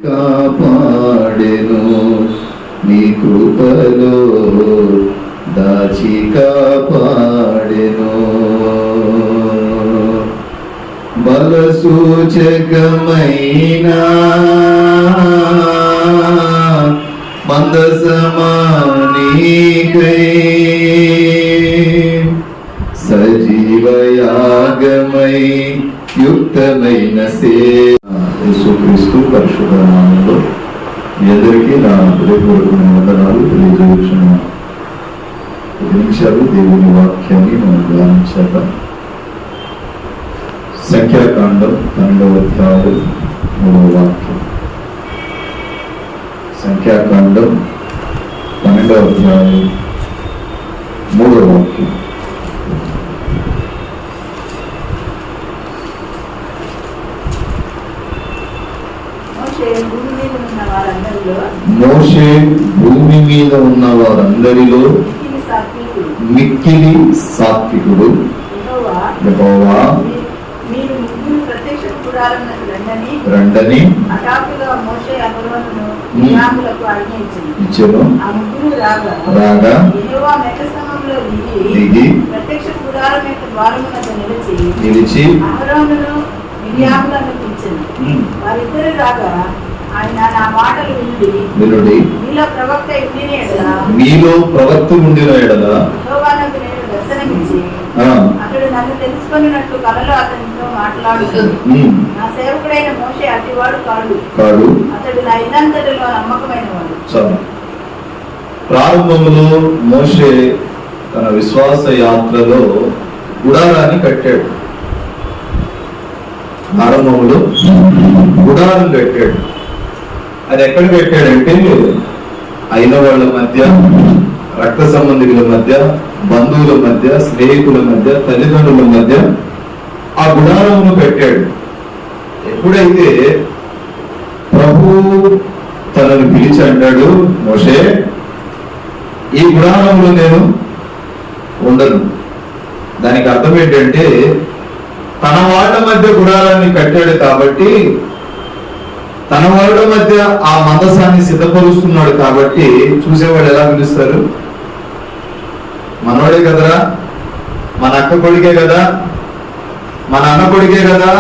కాపాడెను నీ కృపలో దాచి కాపాడెను. బలసూచకమైన మందసమానికై సజీవయాగమై యుక్తమైన యేసుక్రీస్తు పరిశుద్ధ నామములో మీ అందరికీ నా హృదయపూర్వక వందనాలు తెలియజేస్తున్నాను. 10 నిమిషాలు దేవుని వాక్యాన్ని మనం ధ్యానించాక సంఖ్యాకాండం 12వ అధ్యాయం 3వ వాక్యం. సంఖ్యాకాండం 12వ అధ్యాయం 3వ వాక్యం. మోషే భూమి మీద ఉన్న వారందరిలో మిక్కిలి సాత్వికుడు. యెహోవా రండని ఇచ్చెను. రాగా దిగి నిలిచి వారిద్దరు రాగా ఆయన నా మాటలు వినుడి, మీలో ప్రవక్త ఉండిన ఎడల నేను దర్శనమిచ్చి అతడు నన్ను తెలుసుకున్నట్లు కలలో అతనితో మాట్లాడుతుంది. నా సేవకుడైన మోషే అతివాడు కాడు, అతడు నా ఇల్లంతటిలో నమ్మకమైన వాడు. ప్రారంభంలో మోషే తన విశ్వాస యాత్రలో గుడారాన్ని కట్టాడు. ప్రారంభంలో గుడారం కట్టాడు. అది ఎక్కడ పెట్టాడంటే అయిన వాళ్ళ మధ్య, రక్త సంబంధికుల మధ్య, బంధువుల మధ్య, స్నేహితుల మధ్య, తల్లిదండ్రుల మధ్య ఆ గుడారమును పెట్టాడు. ఎప్పుడైతే ప్రభు తనను పిలిచి అంటాడు, మోషే ఈ గుడారంలో నేను ఉండను. దానికి అర్థం ఏంటంటే తన వాళ్ళ మధ్య గుడారాన్ని కట్టాడు కాబట్టి, తన వాళ్ళ మధ్య ఆ మందసాన్ని సిద్ధపరుస్తున్నాడు కాబట్టి చూసేవాడు ఎలా పిలుస్తారు? మనవాడే కదరా, మన అక్క కొడుకే కదా, మన అన్న కొడుకే కదా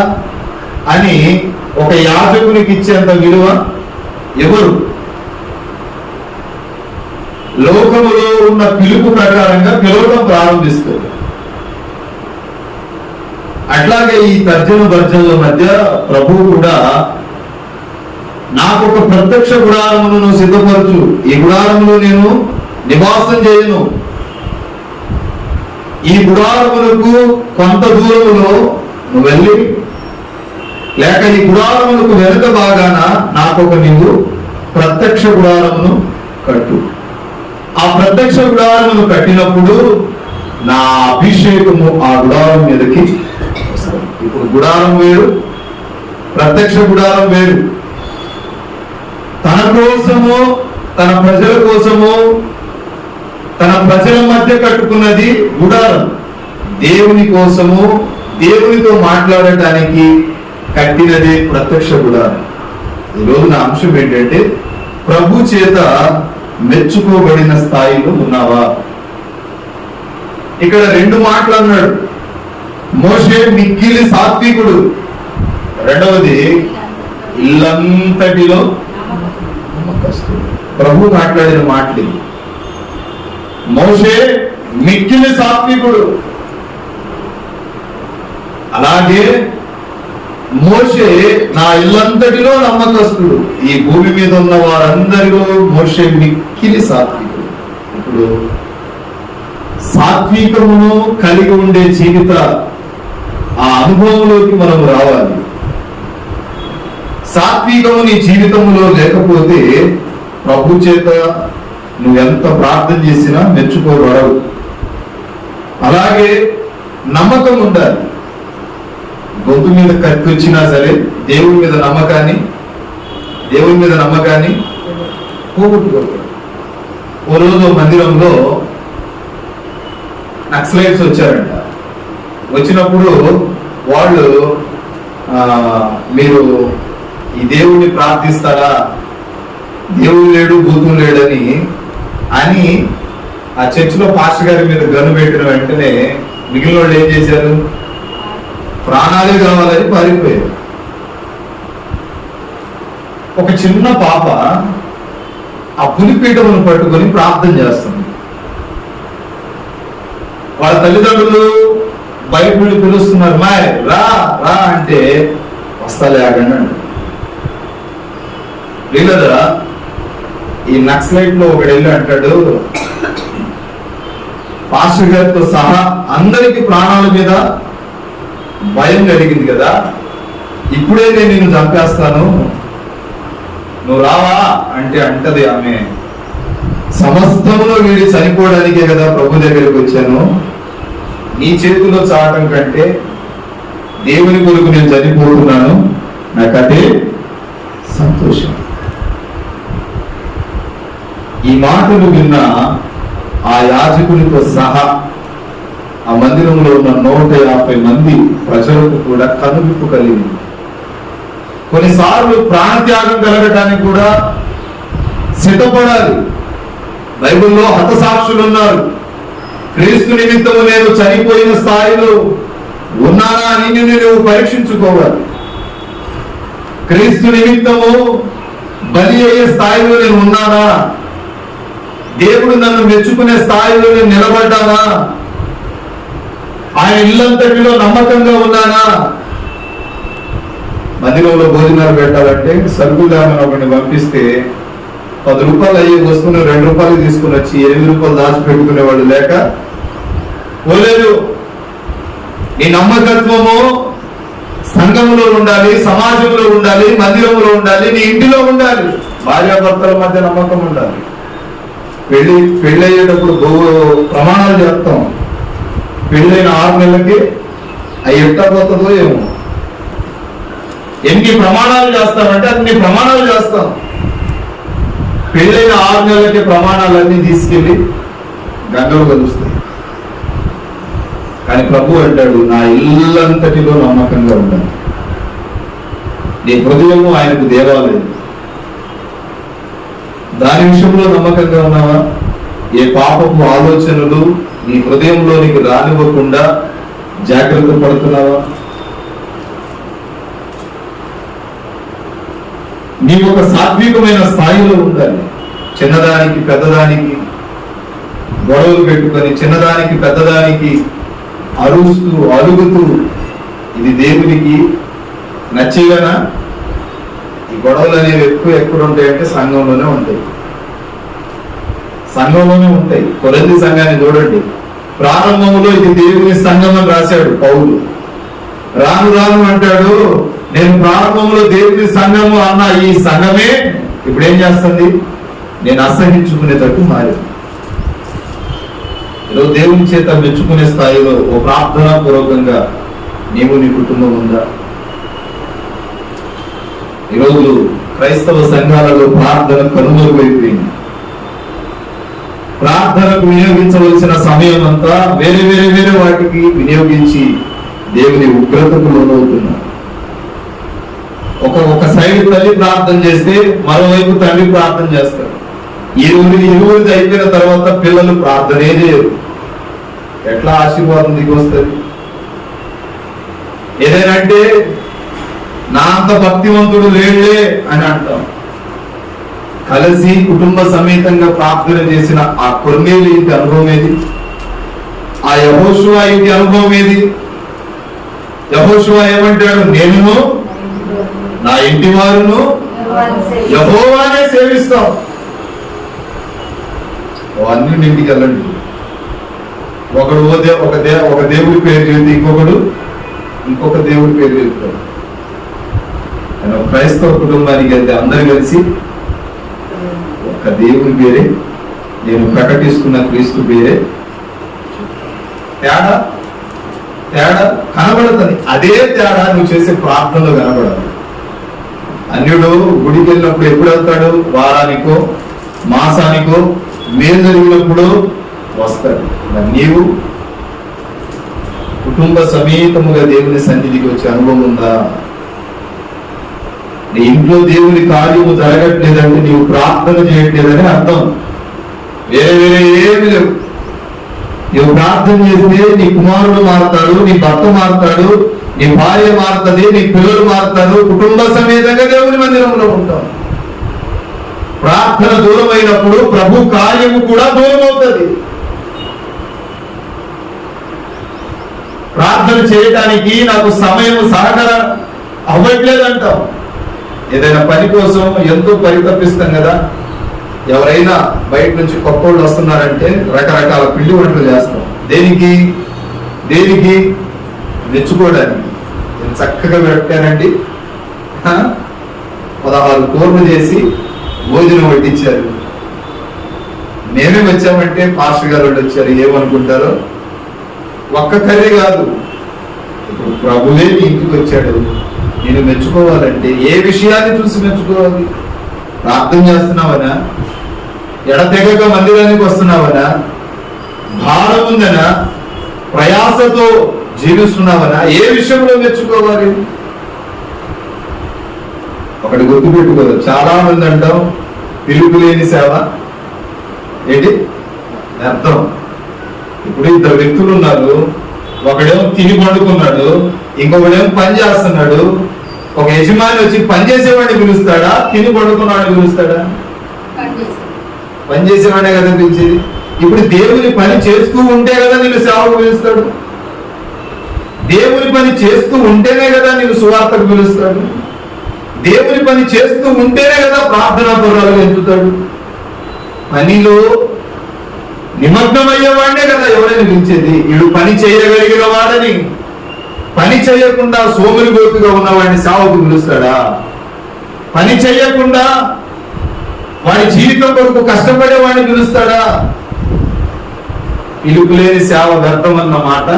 అని ఒక యాజకునికి ఇచ్చేంత విలువ ఎవరు? లోకములో ఉన్న పిలుపు ప్రకారంగా పిలవడం ప్రారంభిస్తారు. అట్లాగే ఈ తర్జన భర్జనల మధ్య ప్రభువు కూడా నాకు ఒక ప్రత్యక్ష గుడారమును నువ్వు సిద్ధపరచు, ఈ గుడారములో నేను నివాసం చేయను. ఈ గుడారములకు కొంత దూరములో నువ్వు వెళ్ళి, లేక ఈ గుడారములకు వెనుక భాగాన నాకొక నీవు ప్రత్యక్ష గుడారమును కట్టు. ఆ ప్రత్యక్ష గుడారమును కట్టినప్పుడు నా అభిషేకము ఆ గుడారం మీదకి. ఇప్పుడు గుడారం వేరు, ప్రత్యక్ష గుడారం వేరు. తన కోసము, తన ప్రజల కోసము, తన ప్రజల మధ్య కట్టుకున్నది గుడారం. దేవుని కోసము, దేవునితో మాట్లాడటానికి కట్టినది ప్రత్యక్ష గుడారం. ఈరోజు నా అంశం ఏంటంటే ప్రభు చేత మెచ్చుకోబడిన స్థాయిలో ఉన్నావా? ఇక్కడ 2 మాటలు అన్నాడు. మోషే మిక్కిలి సాత్వికుడు, రెండవది ఇల్లంతటిలో నమ్మకస్తుడు. ప్రభు మాట్లాడిన మాటలు. మోషే మిక్కిలి సాత్వికుడు, అలాగే మోషే నా ఇల్లంతటిలో నమ్మకస్తుడు. ఈ భూమి మీద ఉన్న వారందరిలో మోషే మిక్కిలి సాత్వికుడు. ఇప్పుడు సాత్వికమును కలిగి ఉండే జీవిత ఆ అనుభవంలోకి మనం రావాలి. సాత్వికము నీ జీవితంలో లేకపోతే ప్రభు చేత నువ్వెంత ప్రార్థన చేసినా మెచ్చుకోబడవు. అలాగే నమ్మకం ఉండాలి. గొంతు మీద కత్తి వచ్చినా సరే దేవుని మీద నమ్మకాన్ని పోగొట్టుకోకూడదు. ఓ రోజు మందిరంలో నక్సలైట్స్ వచ్చారంట. వచ్చినప్పుడు వాళ్ళు మీరు ఈ దేవుడిని ప్రార్థిస్తారా, దేవుడు లేడు భూతం లేడని అని ఆ చర్చిలో పాస్టర్ గారి మీద గన్ను పెట్టిన వెంటనే మిగిలిన వాళ్ళు ఏం చేశారు? ప్రాణాలే కావాలని పారిపోయారు. ఒక చిన్న పాప ఆ పులిపీఠమును పట్టుకొని ప్రార్థన చేస్తుంది. వాళ్ళ తల్లిదండ్రులు బయట నుండి పిలుస్తున్నారు, మాయ్ రా రా అంటే వస్తా లేకుండా లేదా ఈ నక్సలైట్ లో ఒకడు వెళ్ళి అంటాడు, పాస్టర్ గారితో సహా అందరికి ప్రాణాల మీద భయం కలిగింది కదా, ఇప్పుడే నేను నిన్ను చంపేస్తాను, నువ్వు రావా అంటే అంటది ఆమె, సమస్తంలో వీడి చనిపోవడానికే కదా ప్రభు దగ్గరికి వచ్చాను, నీ చేతిలో చావటం కంటే దేవుని కొరకు నేను చనిపోతున్నాను, నాకు అదే సంతోషం. ఈ మాటలు విన్న ఆ యాజకునితో సహా ఆ మందిరంలో ఉన్న 150 మంది ప్రజలకు కూడా కనువిప్పు కలిగింది. కొన్నిసార్లు ప్రాణత్యాగం కలగటానికి కూడా సిద్ధపడాలి. బైబిల్లో హతసాక్షులు ఉన్నారు. క్రీస్తు నిమిత్తము నేను చనిపోయిన స్థాయిలో ఉన్నానా అని నువ్వు పరీక్షించుకోవాలి. క్రీస్తు నిమిత్తము బలి అయ్యే స్థాయిలో నేను ఉన్నానా, దేవుడు నన్ను మెచ్చుకునే స్థాయిలో నేను నిలబడ్డానా, ఆయన ఇల్లంతటిలో నమ్మకంగా ఉన్నానా. మందిరంలో భోజనాలు పెట్టాలంటే సరుకుదామని ఒకరిని పంపిస్తే 10 రూపాయలు అయ్యే వస్తువును 2 రూపాయలు తీసుకుని వచ్చి 8 రూపాయలు దాచిపెట్టుకునే వాళ్ళు లేక పోలేదు. నీ నమ్మకత్వము సంఘంలో ఉండాలి, సమాజంలో ఉండాలి, మందిరంలో ఉండాలి, నీ ఇంటిలో ఉండాలి, భార్యాభర్తల మధ్య నమ్మకం ఉండాలి. పెళ్లి అయ్యేటప్పుడు ప్రమాణాలు చేస్తాం. పెళ్ళైన 6 నెలలకి అవి ఎట్టా పోతుందో ఏమో. ఎన్ని ప్రమాణాలు చేస్తామంటే అన్ని ప్రమాణాలు చేస్తాం. పెళ్ళైన 6 నెలలకి ప్రమాణాలన్నీ తీసుకెళ్లి గంగలు కలుస్తాయి. కానీ ప్రభు అంటాడు, నా ఇల్లంతటిలో నమ్మకంగా ఉండాలి. నీ హృదయము ఆయనకు దేవాలయం. దాని విషయంలో నమ్మకంగా ఉన్నావా? ఏ పాపపు ఆలోచనలు నీ హృదయంలోనికి రానివ్వకుండా జాగ్రత్త పడుతున్నావా? నీవు ఒక సాత్వికమైన స్థాయిలో ఉండాలి. చిన్నదానికి పెద్దదానికి గొడవలు పెట్టుకొని, చిన్నదానికి పెద్దదానికి అరుస్తూ అలుగుతూ, ఇది దేవునికి నచ్చేగానా? ఈ గొడవలు అనేవి ఎక్కడ ఉంటాయంటే సంఘంలోనే ఉంటాయి. సంఘంలోనే ఉంటాయి. కొరింథీ సంఘాన్ని చూడండి. ప్రారంభంలో ఇది దేవుని సంఘం అని రాశాడు పౌలు. రాను రాను అంటాడు, నేను ప్రారంభంలో దేవుని సంఘము అన్న ఈ సంఘమే ఇప్పుడు ఏం చేస్తుంది? నేను అసహించుకునేటట్టు మారింది. ఈరోజు దేవుని చేత మెచ్చుకునే స్థాయిలో ఓ ప్రార్థనా పూర్వకంగా నీవు నీ కుటుంబం ఉందా? ఈరోజు క్రైస్తవ సంఘాలలో ప్రార్థన కనుమరుగైపోయింది. ప్రార్థనకు వినియోగించవలసిన సమయం అంతా వేరే వేరే వేరే వాటికి వినియోగించి దేవుని ఉగ్రతకు లోనవుతున్నారు. ఒక సైడ్ తల్లి ప్రార్థన చేస్తే మరోవైపు తండ్రి ప్రార్థన చేస్తారు. ఇరువురిది అయిపోయిన తర్వాత పిల్లలు ప్రార్థనే చేయరు. ఎట్లా ఆశీర్వాదం దిగి వస్తుంది? ఏదైనా అంటే నా అంత భక్తివంతుడు లేడులే అని అంటాం. కలిసి కుటుంబ సమేతంగా ప్రార్థన చేసిన ఆ కొర్నేలి ఇంటి అనుభవం ఏది? ఆ యెహోషువ ఇంటి అనుభవం ఏది? యెహోషువ ఏమంటాడు? నేను నా ఇంటి వారును యెహోవానే సేవిస్తాం. అన్ని ఇంటికి వెళ్ళండి. ఒకడు ఒక దేవుడి పేరు చెబితే ఇంకొక దేవుడి పేరు చెప్తాడు. క్రైస్తవ కుటుంబానికి వెళ్తే అందరు కలిసి ఒక దేవుడి పేరే, నేను ప్రకటిస్తున్న క్రీస్తు పేరే. తేడా కనబడుతుంది. అదే తేడా నువ్వు చేసే ప్రార్థనలో కనబడదు. అన్యుడు గుడికి వెళ్ళినప్పుడు ఎప్పుడు వెళ్తాడు? వారానికో మాసానికో మేలు జరిగినప్పుడు వస్తాడు. మరి నీవు కుటుంబ సమేతముగా దేవుని సన్నిధికి వచ్చే అనుభవం ఉందా? నీ ఇంట్లో దేవుని కార్యము జరగట్లేదంటే నీవు ప్రార్థన చేయట్లేదని అర్థం. వేరే వేరే ఏమి లేవు. నువ్వు ప్రార్థన చేస్తే నీ కుమారుడు మారుతాడు, నీ భర్త మారుతాడు, నీ భార్య మారుతుంది, నీ పిల్లలు మారుతారు, కుటుంబ సమేతంగా దేవుని మందిరంలో ఉంటాం. ప్రార్థన దూరం అయినప్పుడు ప్రభు కార్యము కూడా దూరం అవుతుంది. ప్రార్థన చేయడానికి నాకు సమయం సహకారం అవ్వట్లేదంటాం. ఏదైనా పని కోసం ఎంతో పరితపిస్తాం కదా. ఎవరైనా బయట నుంచి కొత్త వాళ్ళు వస్తున్నారంటే రకరకాల పిండి వంటలు చేస్తాం. దేనికి దేనికి మెచ్చుకోవడానికి. నేను చక్కగా పెట్టానండి, 16 కూరలు చేసి భోజనం వడ్డించారు. మేమే వచ్చామంటే పాస్టర్ గారు వచ్చారు, ఏమనుకుంటారో. ఒక్క కర్రీ కాదు, ఇప్పుడు ప్రభువే ఇంటికి వచ్చాడు. నేను మెచ్చుకోవాలంటే ఏ విషయాన్ని చూసి మెచ్చుకోవాలి? ప్రార్థన చేస్తున్నావనా, ఎడతెగక మందిరానికి వస్తున్నావనా, భారం ఉందనా, ప్రయాసతో జీవిస్తున్నావనా, ఏ విషయంలో మెచ్చుకోవాలి? ఒకటి గుర్తుపెట్టుకోదు. చాలా మంది అంటాం పిలుపు లేని సేవ ఏంటి అర్థం. ఇప్పుడు 2 వ్యక్తులు ఉన్నారు, ఒకడేమో తిని పండుకున్నాడు, ఇంకొకడేమో పని చేస్తున్నాడు. ఒక యజమాని వచ్చి పని చేసేవాడిని పిలుస్తాడా, తిని పండుకున్నవాడిని పిలుస్తాడా? పని చేసేవాడే కదా పిలిచేది. ఇప్పుడు దేవుని పని చేస్తూ ఉంటే కదా నేను సేవకు పిలుస్తాడు. దేవుని పని చేస్తూ ఉంటేనే కదా నేను సువార్తకు పిలుస్తాడు. దేవుని పని చేస్తూ ఉంటేనే కదా ప్రార్థనా పూర్వాలు ఎంచుతాడు. పనిలో నిమగ్నమయ్యేవాడే కదా ఎవరైనా పిలిచేది. వీడు పని చేయగలిగిన వాడని, పని చేయకుండా సోములు గోపిగా ఉన్నవాడిని సేవకు పిలుస్తాడా? పని చేయకుండా వాడి జీవితం కొరకు కష్టపడే వాడిని పిలుస్తాడా? పిలుపు లేని సేవ వ్యర్థం అన్న మాట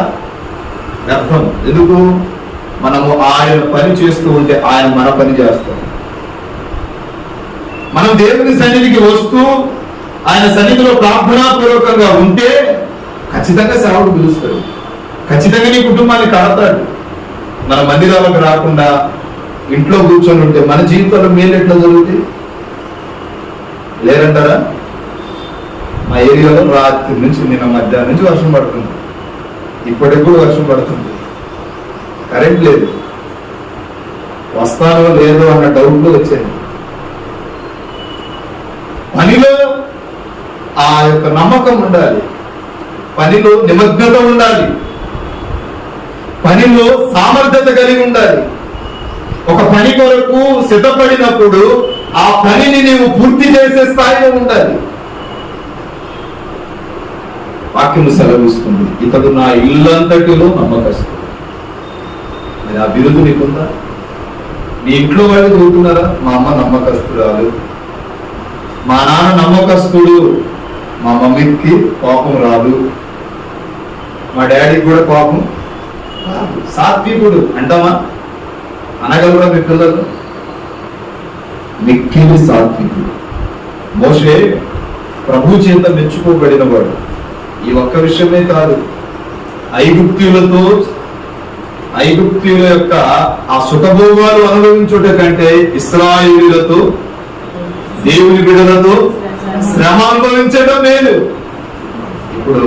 వ్యర్థం. ఎందుకు? మనము ఆయన పని చేస్తూ ఉంటే ఆయన మన పని చేస్తాం. మనం దేవుని సన్నిధికి వస్తూ ఆయన సన్నిధిలో ప్రార్థనాపూర్వకంగా ఉంటే ఖచ్చితంగా సేవకు పిలుస్తాడు. ఖచ్చితంగా నీ కుటుంబాన్ని కడతాడు. మన మందిరాలకు రాకుండా ఇంట్లో కూర్చొని ఉంటే మన జీవితంలో మేలు ఎట్లా జరుగుతుంది? లేరంటారా? మా ఏరియాలో రాత్రి నుంచి నిన్న మధ్యాహ్నం నుంచి వర్షం పడుతుంది. ఇప్పటికి కూడా వర్షం పడుతుంది. కరెంట్ లేదు. వస్తానో లేదో అన్న డౌట్లు వచ్చాయి. పనిలో ఆ యొక్క నమ్మకం ఉండాలి, పనిలో నిమగ్నత ఉండాలి, పనిలో సామర్థ్యత కలిగి ఉండాలి. ఒక పని కొరకు సిద్ధపడినప్పుడు ఆ పనిని నీవు పూర్తి చేసే స్థాయిలో ఉండాలి. వాక్యము సెలవిస్తుంది, ఇతడు నా ఇల్లంతటిలో నమ్మకస్తుడు. మరి ఆ బిరుదు నీకుందా? మీ ఇంట్లో వాళ్ళు చదువుతున్నారా? మా అమ్మ నమ్మకస్తురాలు, మా నాన్న నమ్మకస్తుడు, మా మమ్మీకి కోపం రాదు, మా డాడీకి కూడా కోపం రాదు, సాత్వికుడు అంటామా? అనగలరా మీ పిల్లలు? మిక్కిలి సాత్వికుడు. మోషే ప్రభు చేత మెచ్చుకోబడిన వాడు. ఈ ఒక్క విషయమే కాదు, ఐగుప్తీయుల యొక్క ఆ సుఖభోగాలు అనుభవించుట కంటే ఇశ్రాయేలీయులతో దేవుని బిడ్డలతో శ్రమ అనుభవించడం మేలు. ఇప్పుడు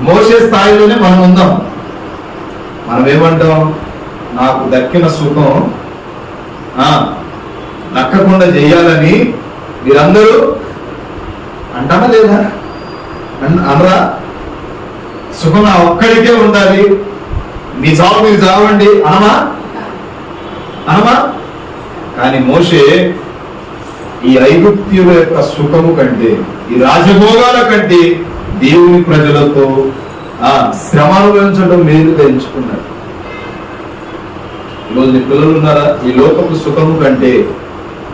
మోషే స్థాయిలోనే మనం ఉందాం. మనం ఏమంటాం? నాకు దక్కిన సుఖం దక్కకుండా చెయ్యాలని మీరందరూ అంటామా లేదా? అనరా? సుఖం నా ఒక్కడికే ఉండాలి, మీ చావు మీరు చావండి అనమా? కానీ మోషే ఈ ఐగుప్తీయుల యొక్క సుఖము కంటే, ఈ రాజభోగాల కంటే దేవుని ప్రజలతో శ్రమ అనుభవించడం మేలుగా ఎంచుకున్నాడు. ఈరోజు నీ పిల్లలు ఉన్నారా? ఈ లోకపు సుఖము కంటే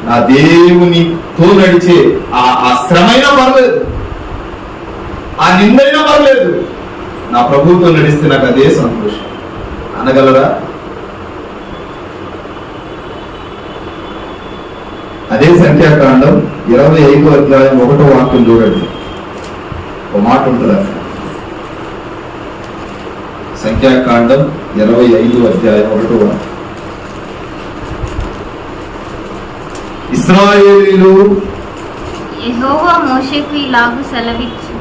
నా దేవునితో నడిచే ఆ శ్రమైనా పర్లేదు, ఆ నిందైనా పర్లేదు, నా ప్రభువుతో నడిస్తే నాకు అదే సంతోషం అనగలరా? అదే సంఖ్యాకాండం 25వ అధ్యాయం 1వ వాక్యం చూడండి. ఒక మాట ఉంటుంది అక్కడ. సంఖ్యాకాండం 25వ అధ్యాయం 1వ వాక్యం. ఇశ్రాయేలీలు యెహోవా మోషేకు ఇలాగు సెలవిచ్చు.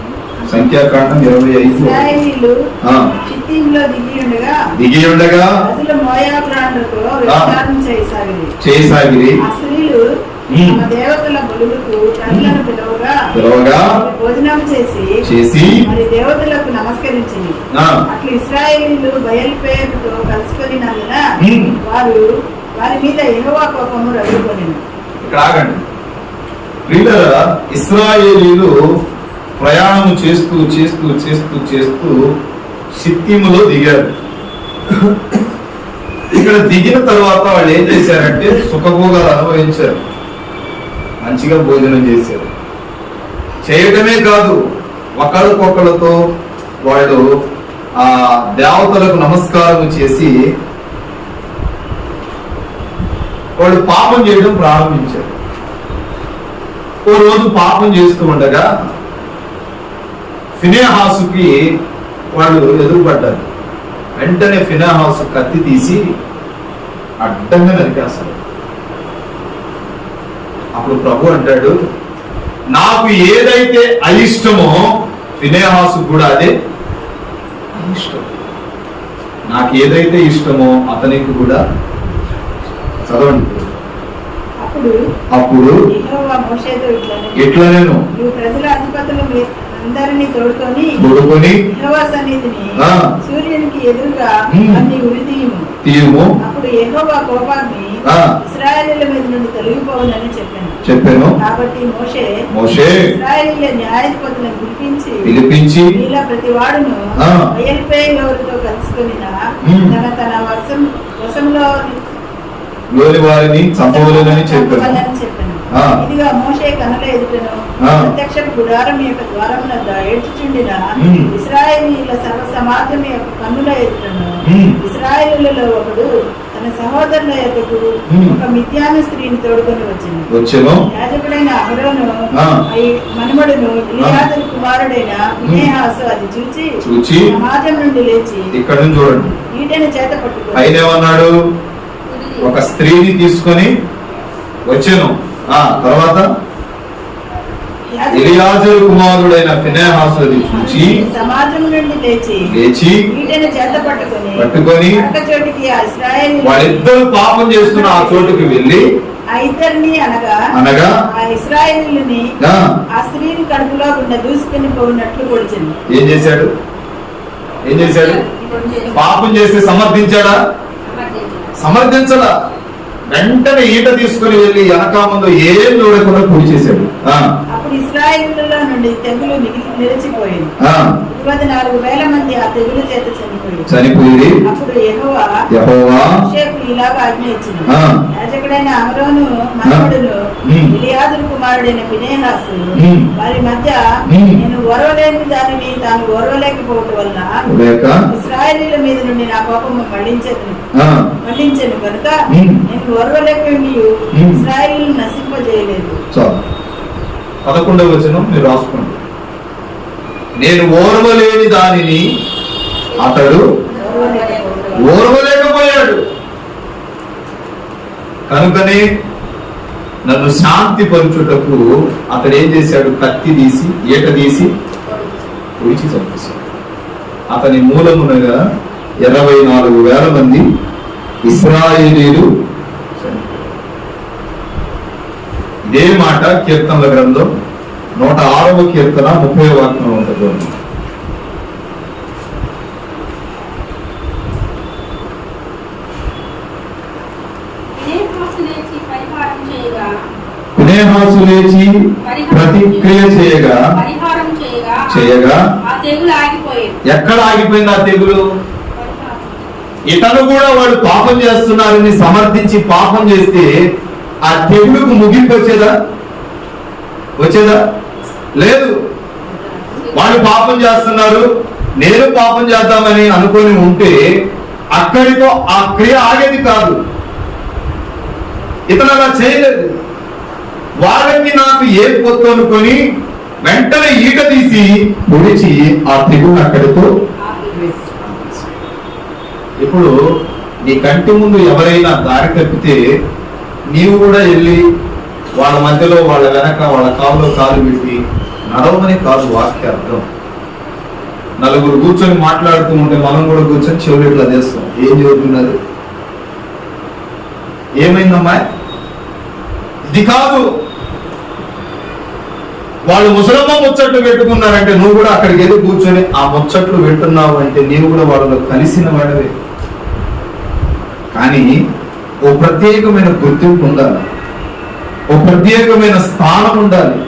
సంఖ్యాకాండం 25 ఇశ్రాయేలీయులు ఆ. షిత్తీములో దిగి ఉండగా ప్రజలు మోయాబురాండ్రతో వ్యభిచారం చేయసాగిరి. ఆ స్త్రీలు తమ దేవతల బలులకు తల్లులను పిలవగా భోజనం చేసి మరి దేవతలకు నమస్కరించింది. అట్లు ఇశ్రాయేలీయులు బయలు పేరుతో కలుసుకొనినందున వారి మీద యెహోవా కోపము రగులుకొనెను. ఇక్కడ ఆగండి. ప్రియులారా, ఇశ్రాయేలీయులు ప్రయాణం చేస్తూ చేస్తూ చేస్తూ చేస్తూ షిత్తీములో దిగారు. ఇక్కడ దిగిన తర్వాత వాళ్ళు ఏం చేశారంటే సుఖభోగాలు అనుభవించారు, మంచిగా భోజనం చేశారు. చేయటమే కాదు, ఒకళ్ళకొకళ్ళతో వాళ్ళు ఆ దేవతలకు నమస్కారం చేసి వాళ్ళు పాపం చేయడం ప్రారంభించారు. ఓ రోజు పాపం చేస్తూ ఉండగా ఫినెహాసుకి వాళ్ళు ఎదురుపడ్డారు. వెంటనే ఫినెహాసు కత్తి తీసి అడ్డంగా నరికేస్తారు. అప్పుడు ప్రభు అంటాడు, నాకు ఏదైతే అయిష్టమో ఫినెహాసు కూడా అదే అయిష్టం. నాకు ఏదైతే ఇష్టమో అతనికి కూడా. చదవండి. అప్పుడు యెహోవా మోషేతో ఇట్లా నేను ప్రజల అధిపతులు అందరినీ తోడుకొని యెహోవా సన్నిధిని సూర్యునికి ఎదురుగా అన్ని ఉరితీయుము. అప్పుడు యెహోవా కోపాగ్ని ఇశ్రాయేలీయుల మీద నుండి తొలగిపోవునని చెప్పాను. కాబట్టి మోషే ఇశ్రాయేలీయుల న్యాయాధిపతులను పిలిపించి ఇలా ప్రతి వాడును బయల్పేయోరుతో కలుసుకొనిన తన వశంలో లోని వారిని చంపవలెనని చెప్పాను. ఇదిగా మోషే కనుల ఎదుటను ప్రత్యక్ష గుడారం యొక్క ద్వారమునద్ద ఏడ్చుచుండిన ఇశ్రాయేలీయుల సర్వ సమాజం యొక్క కన్నుల ఎదుటను ఇశ్రాయేలీయులలో ఒకడు తన సహోదరుల యొద్దకు ఒక మిద్యాను స్త్రీని తోడుకొని వచ్చెను. యాజకుడైన అహరోను మనుమడును ఎలియాజరు కుమారుడైన ఫినెహాసు అది చూచి సమాజం నుండి లేచి ఇక్కడ నుంచి చూడండి, ఈటెను చేత పట్టుకొని ఆయన ఏమన్నాడు, ఒక స్త్రీని తీసుకొని వచ్చాను. తర్వాత ఎలియాజరు కుమారుడైన ఫినెహాసు అది చూచి సమాజం నుండి లేచి ఈటెను చేత పట్టుకొని వాళ్ళిద్దరు పాపం చేస్తున్న ఆ చోటుకి వెళ్ళి ఆ ఇద్దరిని అనగా ఆ ఇశ్రాయేలీయులని ఆ స్త్రీని కడుపులో గుండె దూసుకుని పోయినట్లు పొడిచింది. ఏం చేశాడు? పాపం చేస్తే సమర్థించాడా? సమర్థించడా. వెంటనే ఈట తీసుకుని వెళ్ళి వెనక ముందు ఏం చూడకుండా పూజ చేశాడు. అప్పుడు ఇశ్రాయేలులో నుండి తెగులు నిలిచిపోయింది. 24,000 మంది ఆ తెగులు చేత చనిపోయి అప్పుడు యెహోవా మోషేకు ఇలాగ ఆజ్ఞ ఇచ్చిన, యాజకుడైన అహరోను మనుమడును ఎలియాజరు కుమారుడైన ఫినెహాసు వారి మధ్య నేను ఓర్వలేని దానిని తాను ఓర్వలేకపోవటం వలన ఇశ్రాయేలీయుల మీద నుండి నా కోపము మళ్లించెను కనుక నేను ఓర్వలేకపోయి ఇశ్రాయేలీయులను నశింపజేయలేదు. 11వ వచనం మీరు రాసుకోండి. నేను ఓర్వలేని దానిని అతడు ఓర్వలేకపోయాడు, కనుకనే నన్ను శాంతి పరుచుటకు అతడు ఏం చేశాడు, కత్తి తీసి ఈట తీసి పొడిచి చంపేశాడు. అతని మూలమునగా 24,000 మంది ఇశ్రాయేలీయులు. ఇదే మాట కీర్తనల గ్రంథం 106వ కీర్తన 30వ వాక్యంలో ఉంటుంది. ఫినెహాసు లేచి ప్రతిక్రియ చేయగా ఎక్కడ ఆగిపోయింది ఆ తెగులు? ఇతను కూడా వాడు పాపం చేస్తున్నారని సమర్థించి పాపం చేస్తే ఆ తెగులుకు ముగింపు వచ్చేదా? లేదు. వాళ్ళు పాపం చేస్తున్నారు, నేను పాపం చేద్దామని అనుకొని ఉంటే అక్కడితో ఆ క్రియ ఆగేది కాదు. ఇతను అలా చేయలేదు. వాళ్ళకి నాకు ఏ పొత్తు అనుకొని వెంటనే ఈట తీసి పొడిచి ఆ తెగులు అక్కడితో. ఇప్పుడు నీ కంటి ముందు ఎవరైనా దారి తప్పితే నీవు కూడా వెళ్ళి వాళ్ళ మధ్యలో వాళ్ళ వెనక వాళ్ళ కాలులో కాలు పెట్టి నడవమని కాదు వాక్యార్థం. నలుగురు కూర్చొని మాట్లాడుతూ ఉంటే మనం కూడా కూర్చొని చెవులు ఇట్లా చేస్తాం. ఏం చదువుతున్నారు, ఏమైందమ్మా, ఇది కాదు. వాళ్ళు ముసలమ్మ ముచ్చట్లు పెట్టుకున్నారంటే నువ్వు కూడా అక్కడికి వెళ్ళి కూర్చొని ఆ ముచ్చట్లు పెట్టున్నావు అంటే నీవు కూడా వాళ్ళలో కలిసిన వాడవే. కానీ ఓ ప్రత్యేకమైన గుర్తింపు ఉండాలి, ఓ ప్రత్యేకమైన స్థానం ఉండాలి.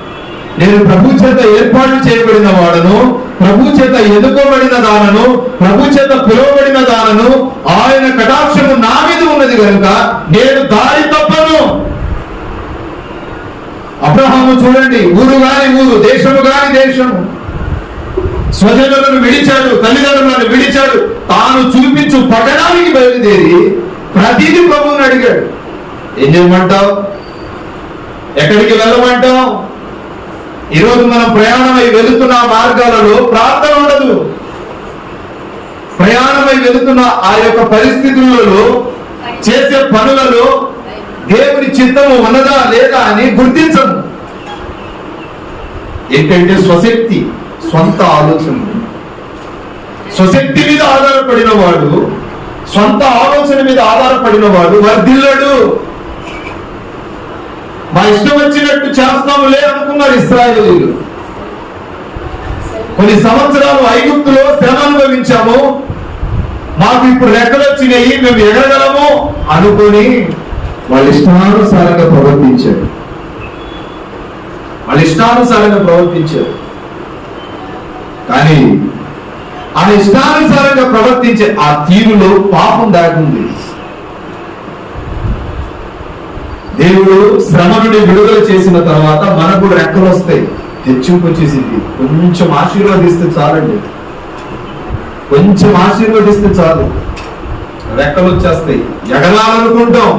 నేను ప్రభు చేత ఏర్పాటు చేయబడిన వాడను, ప్రభు చేత ఎన్నుకోబడిన దానను, ప్రభు చేత పిలువబడిన దానను, ఆయన కటాక్షము నా మీద ఉన్నది కనుక నేను దారి తప్పను. అబ్రహాము చూడండి, ఊరు గాని ఊరు, దేశము గాని దేశము, స్వజనులను విడిచాడు, తల్లిదండ్రులను విడిచాడు, తాను చూపించు పట్టణానికి బయలుదేరి ప్రతిదీ ప్రభువుని అడిగాడు. ఏం చేయమంటావు, ఎక్కడికి వెళ్ళమంటావు? ఈరోజు మనం ప్రయాణమై వెళుతున్న మార్గాలలో ప్రార్థన ఉండదు. ప్రయాణమై వెళుతున్న ఆ యొక్క పరిస్థితులలో చేసే పనులలో దేవుని చిత్తము ఉన్నదా లేదా అని గుర్తించము. ఏంటంటే స్వశక్తి, స్వంత ఆలోచన, స్వశక్తి మీద ఆధారపడిన వాడు, స్వంత ఆలోచన మీద ఆధారపడిన వాడు వర్ధిల్లడు. మా ఇష్టం వచ్చినట్టు చేస్తాములే అనుకున్నారు ఇశ్రాయేలీయులు. కొన్ని సంవత్సరాలు ఐగుప్తులో శ్రమ అనుభవించాము, మాకు ఇప్పుడు రెక్కలు వచ్చినాయి, మేము ఎగరగలము అనుకొని వాళ్ళ ఇష్టానుసారంగా ప్రవర్తించారు. కానీ ఆ ఇష్టానుసారంగా ప్రవర్తించే ఆ తీరులో పాపం దాగుంది. దేవుడు శ్రమ నుండి విడుదల చేసిన తర్వాత మనకు రెక్కలు వస్తాయి, హెచ్చింపు వచ్చేసింది. కొంచెం ఆశీర్వదిస్తే చాలండి, కొంచెం ఆశీర్వదిస్తే చాలు, రెక్కలు వచ్చేస్తాయి. ఎగరాలనుకుంటాం.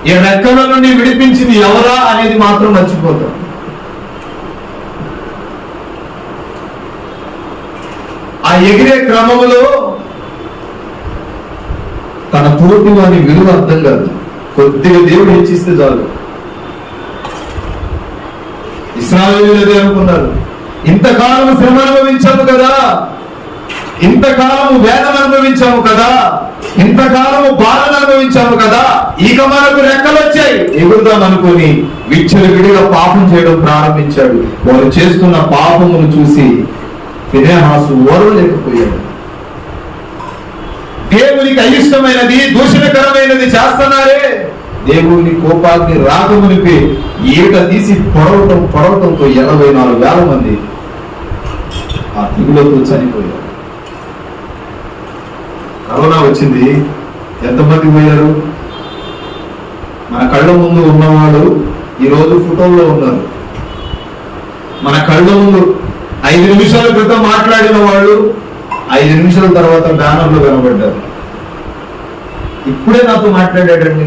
ఈ రెక్కల నుండి విడిపించింది ఎవరా అనేది మాత్రం మర్చిపోతాం. ఆ ఎగిరే క్రమంలో తన తోటి వారి విలువ అర్థం కాదు. కొద్దిగా దేవుడు హెచ్చిస్తే చాలు. ఇశ్రాయేలీయులు అనుకున్నారు, ఇంతకాలం శ్రమ అనుభవించాము కదా, ఇంతకాలము వేదన అనుభవించాము కదా, ఇంతకాలము బాధను అనుభవించాము కదా, ఇక మనకు రెక్కలు వచ్చాయి, ఎగురుదాం అనుకొని విచ్చలవిడిగా పాపం చేయడం ప్రారంభించాడు. వారు చేస్తున్న పాపమును చూసి ఫినెహాసు ఓర్వలేకపోయాడు. దేవునికి అయిష్టమైనది, దూషణకరమైనది చేస్తున్నారే, దేవుని కోపాగ్ని రాకమునిపే ఈట తీసి పొడవటంతో 84,000 మంది ఆ తెగులతో చనిపోయారు. కరోనా వచ్చింది, ఎంతమంది పోయారు? మన కళ్ళ ముందు ఉన్నవాళ్ళు ఈరోజు ఫోటోల్లో ఉన్నారు. మన కళ్ళ ముందు 5 నిమిషాల క్రితం మాట్లాడిన వాళ్ళు 5 నిమిషాల తర్వాత బ్యానర్లో కనబడ్డారు. ఇప్పుడే నాతో మాట్లాడాడండి,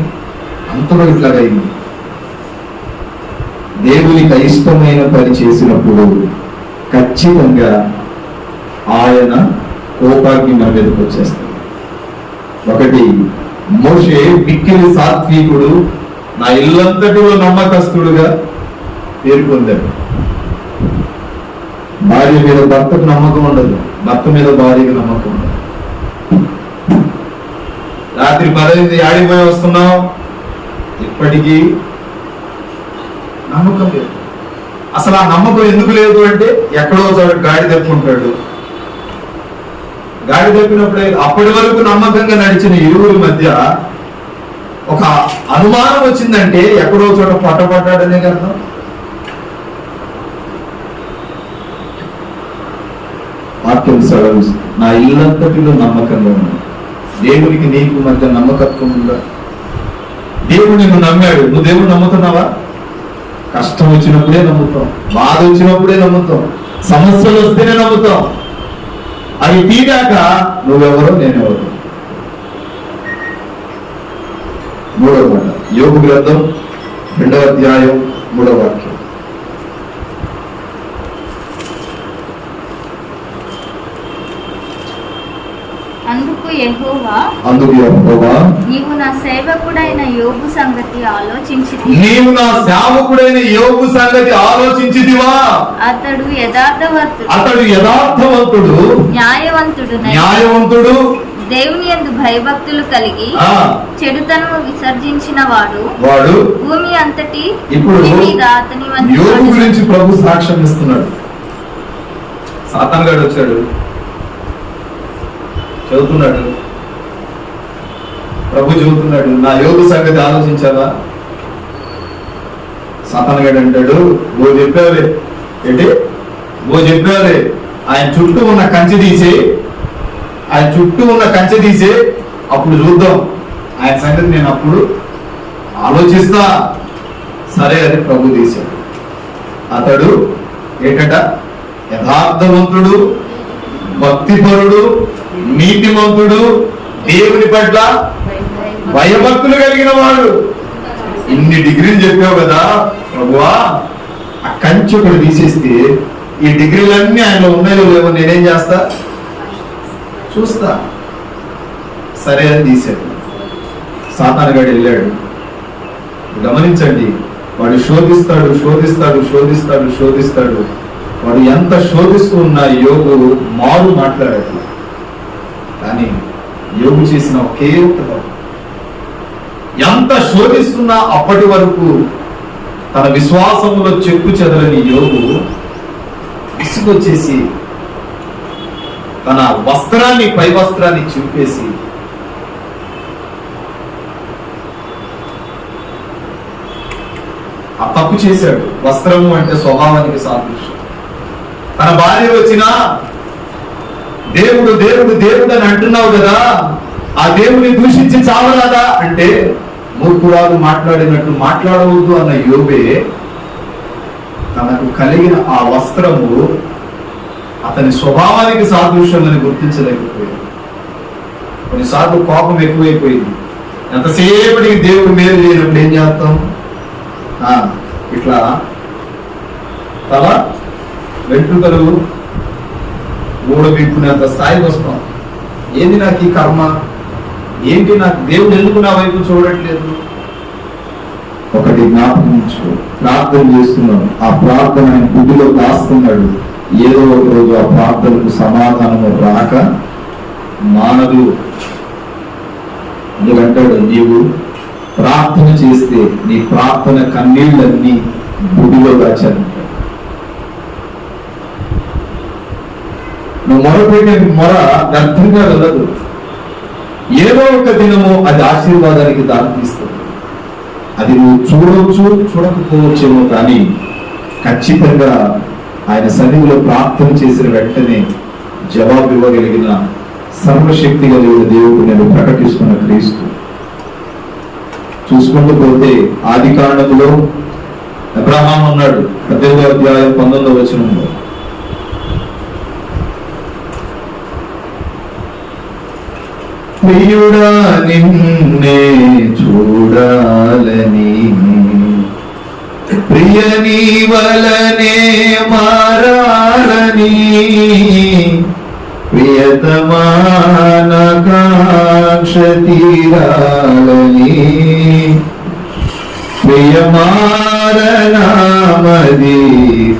అంతలో ఇట్లాగా అయింది. దేవునికి అయిష్టమైన పని చేసినప్పుడు ఖచ్చితంగా ఆయన కోపాగ్ని మన మీదకి వచ్చేస్తాడు. ఒకటి, మోషే మిక్కిలి సాత్వికుడు, నా ఇల్లంతటిలో నమ్మకస్తుడుగా పేరు పొందాడు. భార్య మీద భర్తకు నమ్మకం ఉండదు, భర్త మీద భార్యకు నమ్మకం ఉండదు. రాత్రి 10 ఆడిపోయి వస్తున్నావు, ఇప్పటికీ నమ్మకం లేదు. అసలు ఆ నమ్మకం ఎందుకు లేదు అంటే ఎక్కడో చోట గాడి తప్పుకుంటాడు. గాడి తప్పినప్పుడే అప్పటి వరకు నమ్మకంగా నడిచిన ఇరువురి మధ్య ఒక అనుమానం వచ్చిందంటే ఎక్కడో చోట పట్టపడ్డాడనే అర్థం. వాక్యం సెలవు, నా ఇల్లంతటిలో నమ్మకంగా ఉంది. దేవునికి నీకు మధ్య నమ్మకత్వం ఉందా? దేవుడు నిన్ను నమ్మాడు, నువ్వు దేవుడు నమ్ముతున్నావా? కష్టం వచ్చినప్పుడే నమ్ముతాం, బాధ వచ్చినప్పుడే నమ్ముతాం, సమస్యలు వస్తేనే నమ్ముతాం. అవి తీరాక నువ్వెవరో నేనెవరు. 3వ మాట, యోబు గ్రంథం 2వ అధ్యాయం 3వ వాక్యం. అందుకు యెహోవా నీవు నా సేవకుడైన యోబు సంగతి ఆలోచించితివి. నీవు నా సేవకుడైన యోబు సంగతి ఆలోచించితివా? అతడు యథార్థవంతుడు, న్యాయవంతుడు, దేవుని యందు భయభక్తులు కలిగి చెడుతనము విసర్జించిన వాడు భూమి అంతటి మీద అతని యోబు గురించి ప్రభు సాక్ష్యం ఇస్తున్నాడు. సాతాన్ గాడు వచ్చాడు, చదువుతున్నాడు, ప్రభు చెబుతున్నాడు, నా యోబు సంగతి ఆలోచించావా? సాతాన్ గాడు అంటాడు, ఓ చెప్పావే ఏంటి, ఓ చెప్పావే ఆయన చుట్టూ ఉన్న కంచె తీసి అప్పుడు చూద్దాం, ఆయన సంగతి నేను అప్పుడు ఆలోచిస్తా. సరే అని ప్రభు తీశాడు. అతడు ఏంటట, యథార్థవంతుడు, భక్తిపరుడు, నీతిమంతుడు, దేవుని పట్ల భయభక్తులు కలిగిన వాడు. ఇన్ని డిగ్రీలు చెప్పావు కదా ప్రభువా, ఆ కంచె ఒకటి తీసేస్తే ఈ డిగ్రీలన్నీ ఆయనలో ఉన్నాయో లేవో నేనేం చేస్తా, చూస్తా. సరే అని తీశాడు. సాతాను గాడు వెళ్ళాడు. గమనించండి, వాడు శోధిస్తాడు. వాడు ఎంత శోధిస్తూ ఉన్నా యోగు మారు మాట్లాడాడు. కానీ యోగు చేసిన ఒకే ఒక, ఎంత శోధిస్తున్నా అప్పటి వరకు తన విశ్వాసంలో చెక్కు చెదరని యోగు విసుగొచ్చేసి తన పై వస్త్రాన్ని చింపేసి ఆ తప్పు చేశాడు. వస్త్రము అంటే స్వభావానికి సాదృశ్యం. తన భార్య వచ్చినా దేవుడు అని అంటున్నావు కదా, ఆ దేవుని దూషించి చావరాదా అంటే మూర్ఖురాలు మాట్లాడినట్టు మాట్లాడవద్దు అన్న యోబే తనకు కలిగిన ఆ వస్త్రము అతని స్వభావానికి సాదృశ్యాలని గుర్తించలేకపోయింది. కొన్నిసార్లు కోపం ఎక్కువైపోయింది. ఎంతసేపటికి దేవుడు మేలు లేనప్పుడు ఏం చేస్తాం, ఇట్లా తల వెంట్రుకలు ఊడబిక్కునేంత స్థాయికి వస్తాం. ఏంది నాకు ఈ కర్మ, ఏంటి నాకు దేవుడు ఎందుకు నా వైపు చూడట్లేదు? ఒకటి జ్ఞాపకం, ప్రార్థన చేస్తున్నాడు, ఆ ప్రార్థన ఆయన బుద్ధిలో దాస్తున్నాడు. ఏదో ఒక రోజు ఆ ప్రార్థనకు సమాధానము రాక మానదు. ఎందుకంటాడు, నీవు ప్రార్థన చేస్తే నీ ప్రార్థన కన్నీళ్ళన్నీ బుద్ధిలో దాచాను. నువ్వు మొరపెట్టే మొర వ్యర్థంగా వెళ్ళదు. ఏదో ఒక దినము అది ఆశీర్వాదానికి దారితీస్తుంది. అది నువ్వు చూడవచ్చు, చూడకపోవచ్చేమో, కానీ ఖచ్చితంగా ఆయన సన్నిధిలో ప్రార్థన చేసిన వెంటనే జవాబు ఇవ్వగలిగిన సర్వశక్తి కలిగిన దేవుడు నేను ప్రకటిస్తున్న క్రీస్తు. చూసుకుంటూ పోతే ఆది కాండములో అబ్రహాము ఉన్నాడు. 18వ అధ్యాయం 19వ వచనంలో, ప్రియుడా నిన్నే చూడాలని, ప్రియ నీ వలనే మారాలని, ప్రియతమాన కాంక్ష తీరాలని, ప్రియమారనామది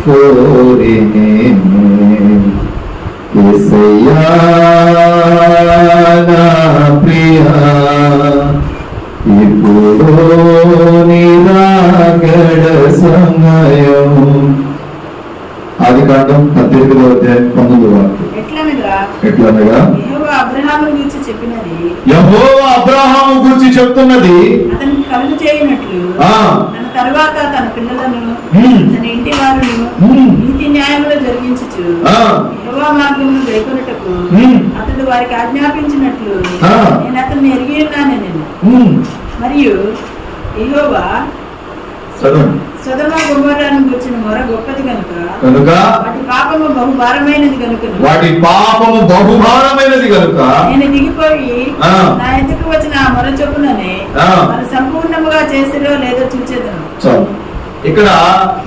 కోరినే యేసయ్యా నా ప్రియా, ఇప్పుడు నిరాగడ సమయం. ఆది కాండం 18వ అధ్యాయం 19వ వాక్యం. ఎట్లనగా యెహోవా అబ్రహాము గురించి చెప్తున్నది, అతనికి కలుగు చేయనట్లు తన తరువాత తన పిల్లలను తన ఇంటి వారును నీతి న్యాయములు జరిగించుచు యెహోవా మార్గమును గైకొనుటకు అతడు వారికి ఆజ్ఞాపించినట్లు నేను అతన్ని ఎరిగి ఉన్నాను. నేను మరియు యెహోవా సొదొమ గొమొర్రాను గూర్చిన మొర గొప్పది కనుక వాటి పాపము బహుభారమైనది కనుక నేను దిగిపోయి నా ఎదుకు వచ్చిన ఆ మొర చొప్పుననే వారు సంపూర్ణముగా చేసిరో లేదో చూచేదను. ఇక్కడ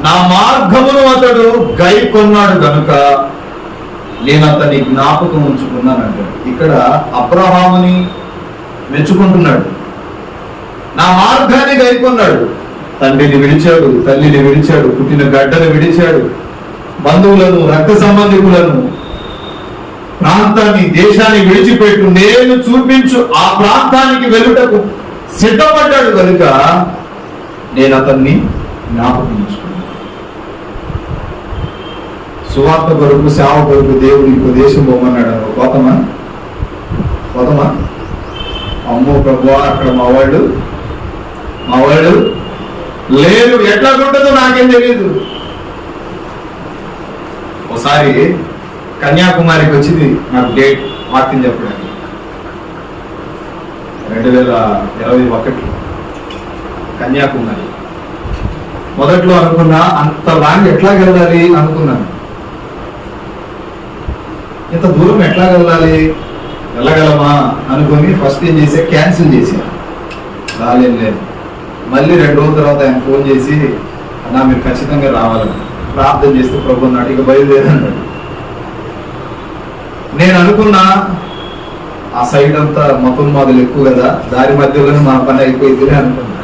నా మార్గమును అతడు గైకొన్నాడు గనుక నేను అతన్ని జ్ఞాపకం ఉంచుకున్నానంటాడు. ఇక్కడ అబ్రహాముని మెచ్చుకుంటున్నాడు, నా మార్గాన్ని గైకొన్నాడు. తండ్రిని విడిచాడు, తల్లిని విడిచాడు, పుట్టిన గడ్డను విడిచాడు, బంధువులను, రక్త సంబంధికులను, ప్రాంతాన్ని, దేశాన్ని విడిచిపెట్టు, నేను చూపించు ఆ ప్రాంతానికి వెళ్ళుటకు సిద్ధపడ్డాడు కనుక నేను అతన్ని జ్ఞాపకం ఉంచుకున్నాను. సువార్త కొరకు, సేవ కొరకు దేవుడు ఇంకో దేశం పోమన్నాడు. పోతామా? అమ్మో ప్రభువా, అక్కడ మా వాళ్ళు లేదు, ఎట్లా ఉంటుందో నాకేం తెలియదు. ఒకసారి కన్యాకుమారికి వచ్చింది నాకు డేట్ వాక్యం చెప్పడానికి, 2021 కన్యాకుమారి. మొదట్లో అనుకున్నా అంత లాంగ్ ఎట్లా వెళ్ళాలి అనుకున్నాను, ఇంత దూరం ఎట్లా వెళ్ళగలమా అనుకుని ఫస్ట్ ఏం చేసా, క్యాన్సిల్ చేశాను, రాలేదు. మళ్ళీ 2 రోజుల తర్వాత ఆయన ఫోన్ చేసి, అన్నా మీరు ఖచ్చితంగా రావాలని ప్రార్థన చేస్తే ప్రభు అన్నాడు, ఇక బయలుదేరన్నాడు. నేను అనుకున్నా ఆ సైడ్ అంతా మతోన్మాదులు ఎక్కువ కదా, దారి మధ్యలోనే మా పని అయిపోయింది అనుకున్నా.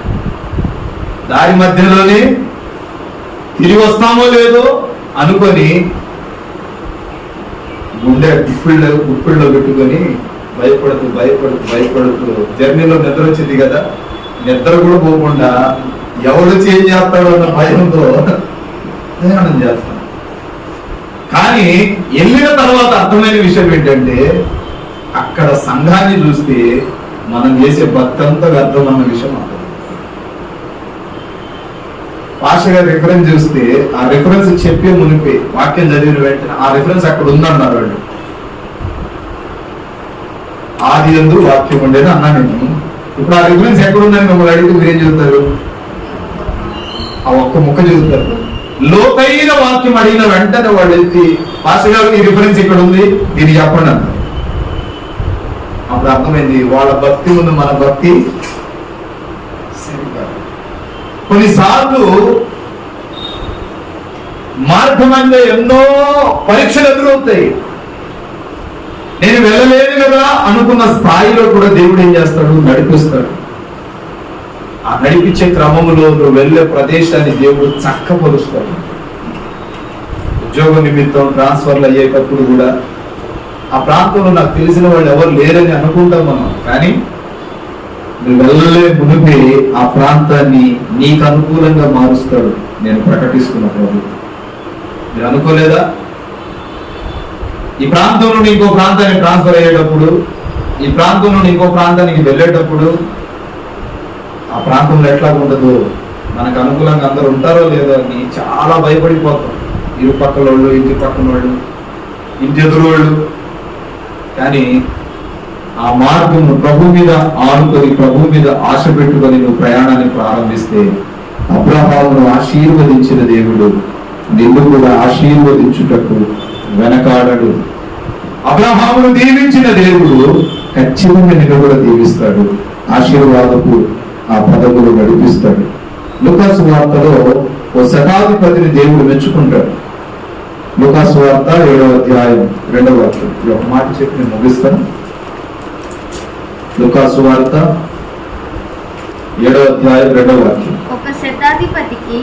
దారి మధ్యలోనే తిరిగి వస్తామో లేదో అనుకొని గుండె గుప్పిళ్ళలో పెట్టుకొని భయపడుతూ జర్నీలో నిద్ర వచ్చింది కదా, నిద్ర కూడా పోకుండా ఎవడు చేంజ్ చేస్తాడో అన్న భయంతో ప్రయాణం చేస్తాను. కానీ వెళ్ళిన తర్వాత అర్థమైన విషయం ఏంటంటే, అక్కడ సంఘాన్ని చూస్తే మనం చేసే భక్తంతా వ్యర్థం అన్న విషయం అర్థం. భాషగా రిఫరెన్స్ చూస్తే ఆ రిఫరెన్స్ చెప్పే మునిపే వాక్యం చదివిన వెంటనే ఆ రిఫరెన్స్ అక్కడ ఉందన్నారు వాళ్ళు. ఆది యందు వాక్యం ఉండేది అన్నా నేను. ఇప్పుడు ఆ రిఫరెన్స్ ఎక్కడుందని మిమ్మల్ని అడిగితే మీరేం చదువుతారు? ఆ ఒక్క ముక్క చదువుతారు. లోతైన వాక్యం అడిగిన వెంటనే వాళ్ళు ఎత్తి భాషగా ఈ రిఫరెన్స్ ఇక్కడ ఉంది, ఇది చెప్పండి అన్నారు. అప్పుడు అర్థమైంది, వాళ్ళ భక్తి ముందు మన భక్తి సరికాదు. కొన్నిసార్లు మార్గం అంటే ఎన్నో పరీక్షలు ఎదురవుతాయి. నేను వెళ్ళలేదు కదా అనుకున్న స్థాయిలో కూడా దేవుడు ఏం చేస్తాడు, నడిపిస్తాడు. ఆ నడిపించే క్రమంలో నువ్వు వెళ్ళే ప్రదేశాన్ని దేవుడు చక్కపరుస్తాడు. ఉద్యోగ నిమిత్తం ట్రాన్స్ఫర్లు అయ్యేటప్పుడు కూడా ఆ ప్రాంతంలో నాకు తెలిసిన వాళ్ళు ఎవరు లేరని అనుకుంటాం మనం, కానీ నువ్వు వెళ్ళలే మునిపే ఆ ప్రాంతాన్ని నీకు అనుకూలంగా మారుస్తాడు. నేను ప్రకటిస్తున్న ప్రభు, మీరు అనుకోలేదా? ఈ ప్రాంతం నుండి ఇంకో ప్రాంతానికి ట్రాన్స్ఫర్ అయ్యేటప్పుడు, ఈ ప్రాంతం నుండి ఇంకో ప్రాంతానికి వెళ్ళేటప్పుడు ఆ ప్రాంతంలో ఎట్లా ఉండదు, మనకు అనుకూలంగా అందరూ ఉంటారో లేదో అని చాలా భయపడిపోతాం. ఇరు పక్కల వాళ్ళు, ఇంటి పక్కన వాళ్ళు, ఇంటి ఎదురు వాళ్ళు. కానీ ఆ మార్గం ప్రభు మీద ఆనుకొని, ప్రభు మీద ఆశ పెట్టుకొని నువ్వు ప్రయాణాన్ని ప్రారంభిస్తే, అబ్రహామును ఆశీర్వదించిన దేవుడు నిన్ను కూడా ఆశీర్వదించుటకు వెనకాడడు. అబ్రహామును దీవించిన దేవుడు ఖచ్చితంగా నిన్ను కూడా దీవిస్తాడు, ఆశీర్వాదపు ఆ పదవులు నడిపిస్తాడు. లూకాసు వార్తలో ఓ శతాధిపతిని దేవుడు మెచ్చుకుంటాడు. లూకాసు వార్త 7వ అధ్యాయం 2వ వాక్యం. ఒక మాట చెప్పి నేను ముగిస్తాను. లూకాసు వార్త 7వ అధ్యాయం 2వ వాక్యం. ఒక శతాధిపతికి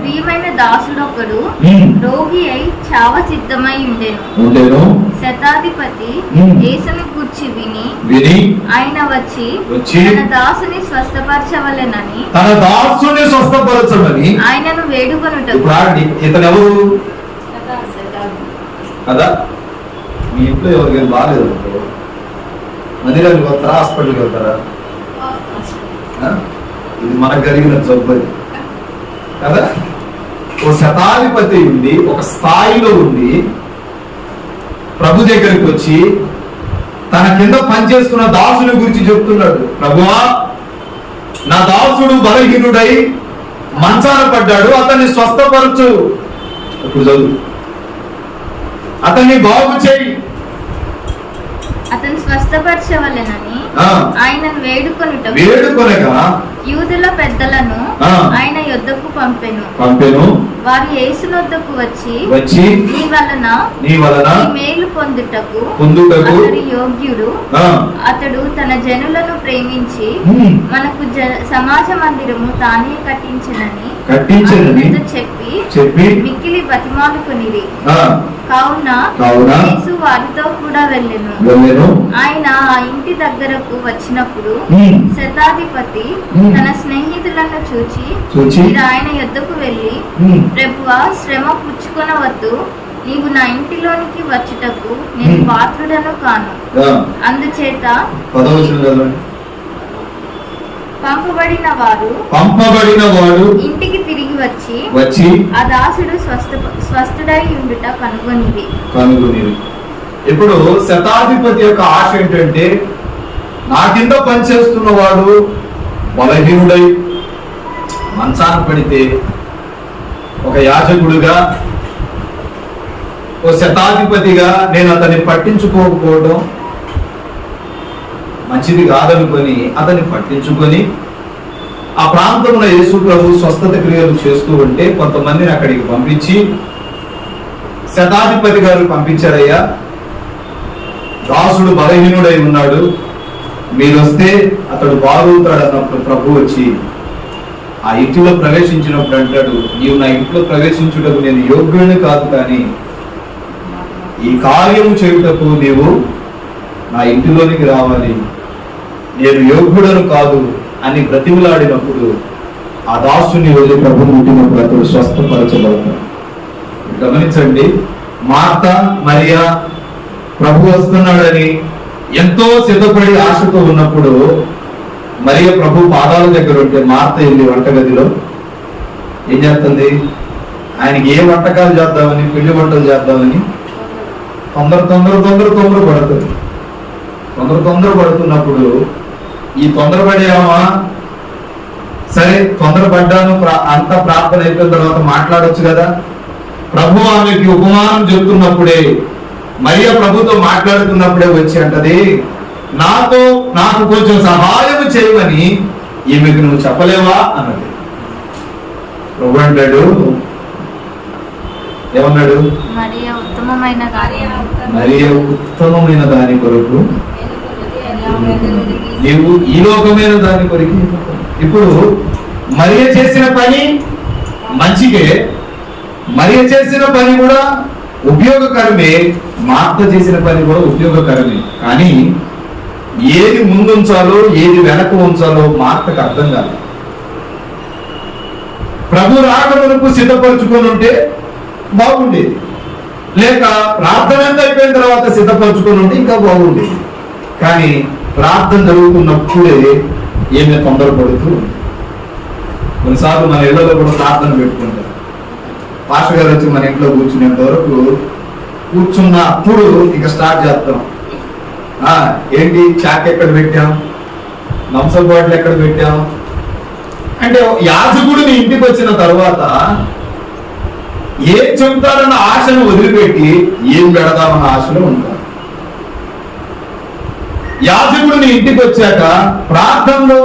ప్రియమైన దాసుడొకడు రోగి అయి చావ సిద్ధమై ఉండెను. శతాధిపతి యేసుని గూర్చి విని ఆయన వచ్చి తన దాసుని స్వస్థపరచవలెనని ఆయనను వేడుకొనుటకు. ఇతను ఎవరు కదా? మీ ఇంట్లో ఎవరికైనా బాగాలేదు మందిరానికి వస్తారా, హాస్పిటల్కి వెళ్తారా? ఇది మనకు కలిగిన జబ్బు కదా. ఓ శతాధిపతి ఉండి, ఒక స్థాయిలో ఉండి ప్రభు దగ్గరికి వచ్చి తన కింద పనిచేస్తున్న దాసుని గురించి చెప్తున్నాడు. ప్రభువా, నా దాసుడు బలహీనుడై మంచాన పడ్డాడు, అతన్ని స్వస్థపరచు. ఇప్పుడు చదువు, అతన్ని బాగు చేయి. అతను స్వస్థపరచవలెనని ఆయనను వేడుకొనగా యూదుల పెద్దలను ఆయన యొద్దకు పంపెను. వారు యేసునొద్దకు వచ్చి నీ వలన ఈ మేలు పొందుటకు అతడు యోగ్యుడు. అతడు తన జనులను ప్రేమించి మనకు సమాజ మందిరము తానే కట్టించనని చెప్పి మిక్కిలి బతిమాలుకొనిరి. కావున యేసు వారితో కూడా వెళ్ళెను. ఆయన ఆ ఇంటి దగ్గరకు వచ్చినప్పుడు శతాధిపతి తన స్నేహితులను చూచి ఆయన యొద్దకు వెళ్ళి, ప్రభువా, శ్రమ పుచ్చుకొనవద్దు, నీవు నా ఇంటిలోనికి వచ్చుటకు నేను పాత్రుడను కాను. అందుచేత పంపబడిన వాడు ఇంటికి తిరిగి వచ్చి ఆ దాసుడు స్వస్థుడై ఉండుట కనుగొనిది. ఇప్పుడు శతాధిపతి యొక్క ఆశ ఏంటంటే, నా కింద పనిచేస్తున్న వాడు బలహీనుడై మంచాన పడితే ఒక యాజకుడుగా, ఓ శతాధిపతిగా నేను అతన్ని పట్టించుకోకపోవడం మంచిది కాదనుకొని అతన్ని పట్టించుకొని ఆ ప్రాంతంలో యేసు ప్రభు స్వస్థత క్రియలు చేస్తూ ఉంటే కొంతమందిని అక్కడికి పంపించి, శతాధిపతి గారు పంపించారయ్యా, దాసుడు బలహీనుడై ఉన్నాడు, మీరు వస్తే అతడు బాగుతాడు అన్నప్పుడు ప్రభు వచ్చి ఆ ఇంటిలో ప్రవేశించినప్పుడు అంటాడు, నీవు నా ఇంట్లో ప్రవేశించుటకు నేను యోగ్యుడిని కాదు, కానీ ఈ కార్యము చేయుటకు నీవు నా ఇంటిలోనికి రావాలి, నేను యోగ్యుడను కాదు అని బ్రతిమలాడినప్పుడు ఆ దాసుని వెళ్ళి ప్రభు ముట్టినప్పుడు అతడు స్వస్థపరచబడతాడు. గమనించండి, మార్త మరియా ప్రభు వస్తున్నాడని ఎంతో సిద్ధపడి ఆశతో ఉన్నప్పుడు మరియా ప్రభు పాదాల దగ్గర ఉంటే మార్త వెళ్ళి వంటగదిలో ఏం చేస్తుంది? ఆయనకి ఏ వంటకాలు చేద్దామని, పిండి వంటలు చేద్దామని తొందర పడుతున్నప్పుడు ఈ తొందరపడేమా, సరే తొందరపడ్డాను, అంత ప్రార్థన అయిపోయిన తర్వాత మాట్లాడొచ్చు కదా. ప్రభు ఆమెకి ఉపమానం చెప్తున్నప్పుడే, మరియా ప్రభుతో మాట్లాడుతున్నప్పుడే వచ్చి అంటది, నాకు కొంచెం సహాయం చేయమని ఈమెకు నువ్వు చెప్పలేవా అన్నది. ప్రభు అంటాడు, ఏమన్నాడు? మరియా ఉత్తమమైన దాని కొరకు నీవు ఈ లోకమైన దాని కొరకు. ఇప్పుడు మరియ చేసిన పని మంచిగే, మరియ చేసిన పని కూడా ఉపయోగకరమే, మార్త చేసిన పని కూడా ఉపయోగకరమే. కానీ ఏది ముందుంచాలో ఏది వెనక ఉంచాలో మార్తకు అర్థం కాదు. ప్రభు రాకమునకు సిద్ధపరచుకొని ఉంటే బాగుండేది, లేక ప్రార్థన అయిపోయిన తర్వాత సిద్ధపరచుకొని ఉంటే ఇంకా బాగుండేది. కానీ ప్రార్థన జరుగుతున్నప్పుడే ఏమి తొందరపడుతూ, కొన్నిసార్లు మన ఇళ్లలో కూడా ప్రార్థన పెట్టుకుంటారు. పాస్టర్ గారు వచ్చి మన ఇంట్లో కూర్చునేంత వరకు కూర్చున్నప్పుడు ఇక స్టార్ట్ చేస్తాం. ఏంటి, చాక్ ఎక్కడ పెట్టాం, నంసం బాటిల్ ఎక్కడ పెట్టాం అంటే, యాజకుడు నీ ఇంటికి వచ్చిన తర్వాత ఏం చెబుతారన్న ఆశను వదిలిపెట్టి ఏం పెడదామన్న ఆశలో ఉంటారు. యాజకుడు నీ ఇంటికి వచ్చాక ప్రార్థనలో